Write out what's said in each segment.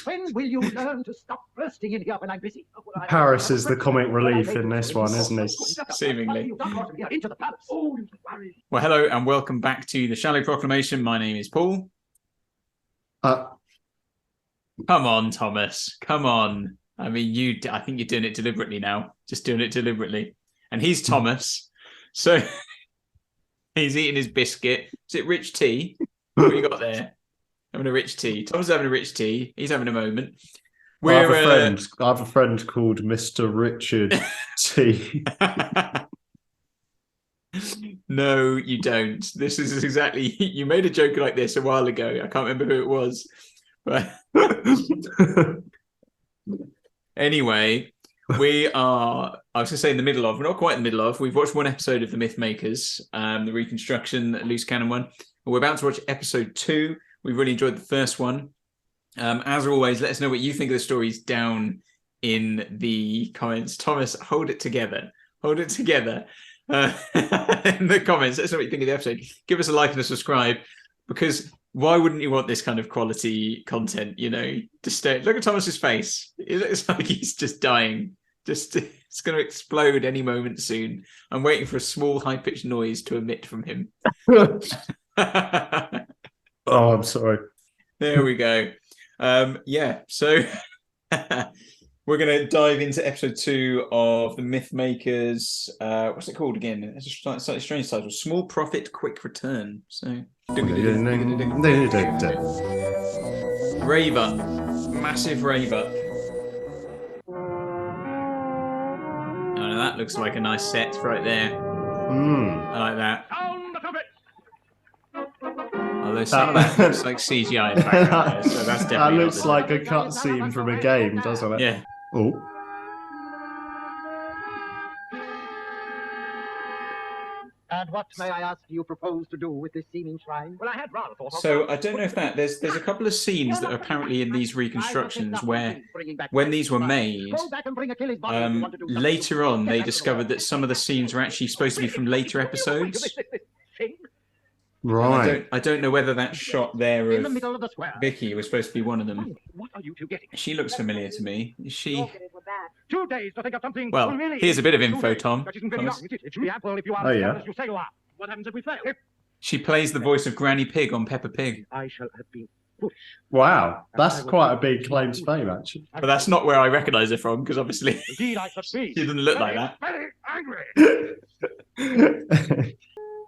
When will you learn to stop bursting in here when I'm busy? Paris is the comic relief in this one, isn't he? Seemingly. Well, hello and welcome back to the Shallow Proclamation. My name is Paul. Come on, Thomas. Come on. I mean, I think you're doing it deliberately now. Just doing it deliberately. And he's Thomas. So he's eating his biscuit. Is it rich tea? What have you got there? Having a rich tea. Thomas is having a rich tea. He's having a moment. I have a friend called Mr. Richard T. No, you don't. This is exactly... You made a joke like this a while ago. I can't remember who it was. But anyway, we are... I was going to say in the middle of... We're not quite in the middle of. We've watched one episode of The Myth Makers, the reconstruction, loose cannon one. We're about to watch episode 2. We really enjoyed the first one. As always, let us know what you think of the stories down in the comments. Thomas, hold it together. Hold it together in the comments. Let us know what you think of the episode. Give us a like and a subscribe, because why wouldn't you want this kind of quality content? You know, just look at Thomas's face. It looks like he's just dying. Just it's going to explode any moment soon. I'm waiting for a small high-pitched noise to emit from him. Oh, I'm sorry. There we go. Yeah, so we're going to dive into episode 2 of The Myth Makers. What's it called again? It's a slightly strange title. Small Profit, Quick Return. So, rave up. Massive rave up. Oh, that looks like a nice set right there. I like that. That looks like CGI in the background there, so that's definitely that looks like a cutscene from a game, doesn't it? Yeah. Oh. And what, may I ask, do you propose to do with this seeming shrine? Well, I had rather thought. So I don't know if there's a couple of scenes that are apparently in these reconstructions where, when these were made, later on they discovered that some of the scenes were actually supposed to be from later episodes. Right. I don't know whether that shot there of Vicki was supposed to be one of them. What are you two getting? She looks familiar to me. Is she? 2 days to think of something. Well, here's a bit of info, Tom. Oh, yeah. What happens if we fail? She plays the voice of Granny Pig on Peppa Pig. I shall have been pushed. Wow, that's quite a big claim to fame, actually. But that's not where I recognise her from, because obviously Indeed, I should be. she doesn't look like that. Very angry.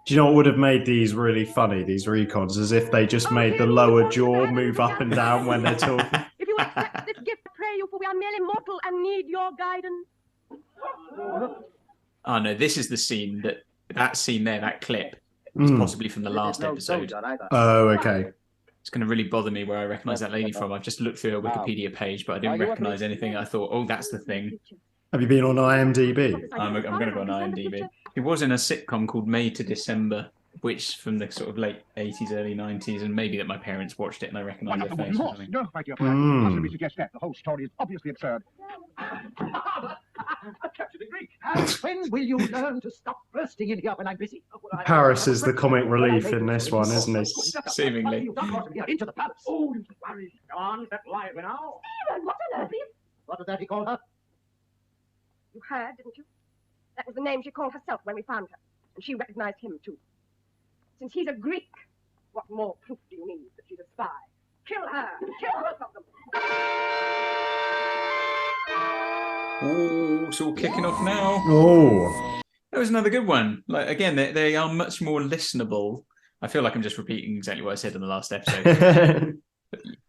Do you know what would have made these really funny, these recons, as if they just made the lower jaw move up and down when they're talking? If you accept this gift, I pray you, for we are merely mortal and need your guidance. Oh no, this is the scene that scene there, that clip, is possibly from the last episode. Oh, okay. It's going to really bother me where I recognise that lady from. I've just looked through her Wikipedia page, but I didn't recognise anything. I thought, oh, that's the thing. Have you been on IMDb? I'm going to go on IMDb. It was in a sitcom called May to December, which from the sort of late 80s, early 90s, and maybe that my parents watched it and I recognise her face. No, my dear friend. Possibly suggest that. The whole story is obviously absurd. Captain Greek. When will you learn to stop bursting in here when I'm busy? Paris is the comic relief in this one, isn't he? Seemingly. Into the palace. Oh, you worry. Go on, step lively now. Stephen, what on earth? What does that he call her? You heard, didn't you? That was the name she called herself when we found her. And she recognized him, too. Since he's a Greek, what more proof do you need that she's a spy? Kill her! Kill both of them! Oh, it's all kicking off now. Oh. That was another good one. Like again, they are much more listenable. I feel like I'm just repeating exactly what I said in the last episode.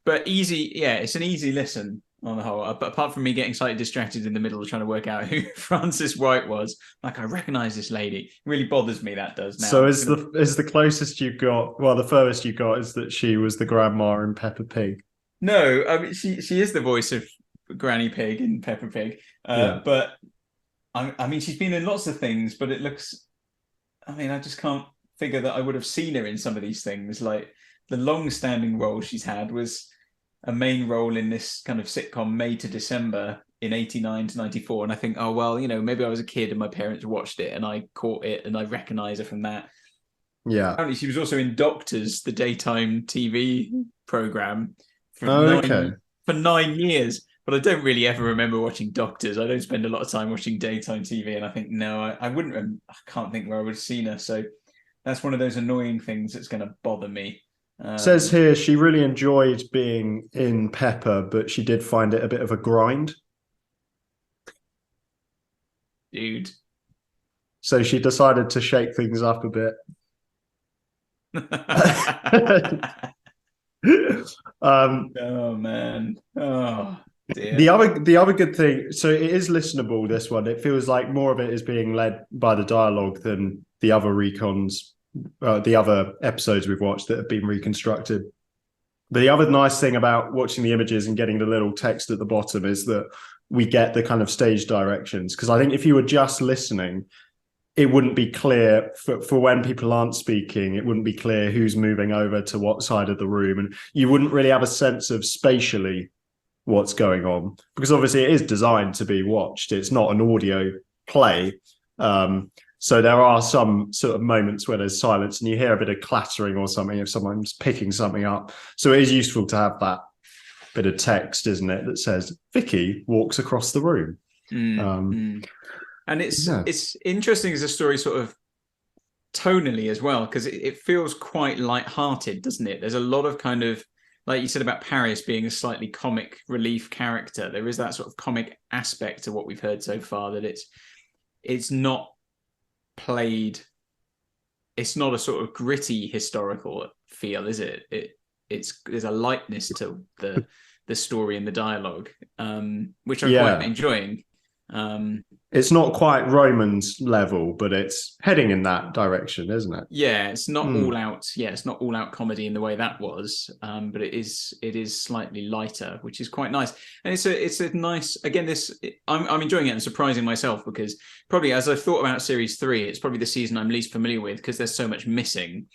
But easy, yeah, it's an easy listen on the whole. But apart from me getting slightly distracted in the middle of trying to work out who Frances White was, like I recognise this lady. It really bothers me, that does. Now, so is the closest you got? Well, the furthest you got is that she was the grandma in Peppa Pig. No, I mean she is the voice of Granny Pig in Peppa Pig. Yeah. But I mean she's been in lots of things, but it looks. I mean, I just can't figure that I would have seen her in some of these things. Like the long-standing role she's had was a main role in this kind of sitcom May to December in 89 to 94. And I think, oh, well, you know, maybe I was a kid and my parents watched it and I caught it and I recognize her from that. Yeah. Apparently she was also in Doctors, the daytime TV program from for 9 years. But I don't really ever remember watching Doctors. I don't spend a lot of time watching daytime TV, and I think I wouldn't. I can't think where I would have seen her. So that's one of those annoying things that's going to bother me. Says here she really enjoyed being in Pepper, but she did find it a bit of a grind. Dude. So she decided to shake things up a bit. Oh man. Oh dear. The other good thing, so it is listenable, this one. It feels like more of it is being led by the dialogue than the other recons, the other episodes we've watched that have been reconstructed. But the other nice thing about watching the images and getting the little text at the bottom is that we get the kind of stage directions. Because I think if you were just listening, it wouldn't be clear for when people aren't speaking. It wouldn't be clear who's moving over to what side of the room. And you wouldn't really have a sense of spatially what's going on. Because obviously it is designed to be watched. It's not an audio play. So there are some sort of moments where there's silence and you hear a bit of clattering or something if someone's picking something up. So it is useful to have that bit of text, isn't it, that says Vicki walks across the room. And it's interesting as a story sort of tonally as well, because it feels quite light-hearted, doesn't it? There's a lot of kind of, like you said about Paris being a slightly comic relief character. There is that sort of comic aspect to what we've heard so far, that it's not played, it's not a sort of gritty historical feel, is it? There's a lightness to the story and the dialogue, which I'm quite enjoying. It's not quite Roman's level, but it's heading in that direction, isn't it? Yeah, it's not all out. Yeah, it's not all out comedy in the way that was, but it is slightly lighter, which is quite nice. And it's a nice, again, I'm enjoying it and surprising myself, because probably as I've thought about series 3, it's probably the season I'm least familiar with because there's so much missing.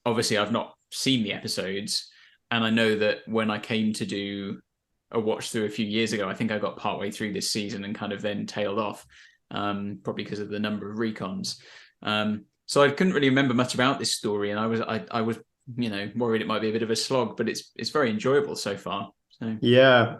Obviously, I've not seen the episodes, and I know that when I came to do a watch through a few years ago, I think I got partway through this season and kind of then tailed off, probably because of the number of recons. So I couldn't really remember much about this story, and I was worried it might be a bit of a slog, but it's very enjoyable so far. So yeah,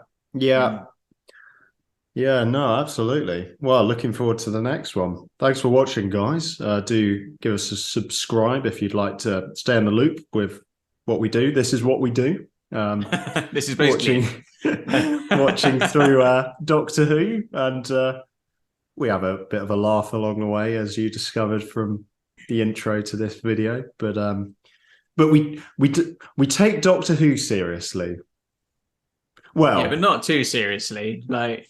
no, absolutely. Well, looking forward to the next one. Thanks for watching, guys. Do give us a subscribe if you'd like to stay in the loop with what we do. This is what we do. This is basically watching through Doctor Who, and we have a bit of a laugh along the way, as you discovered from the intro to this video. But we take Doctor Who seriously. Well, yeah, but not too seriously, like,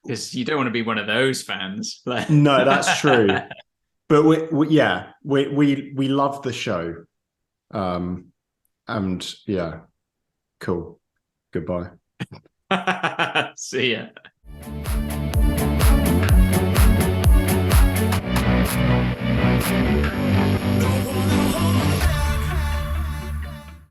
because you don't want to be one of those fans. Like, no, that's true. But we love the show, and yeah. Cool. Goodbye. See ya.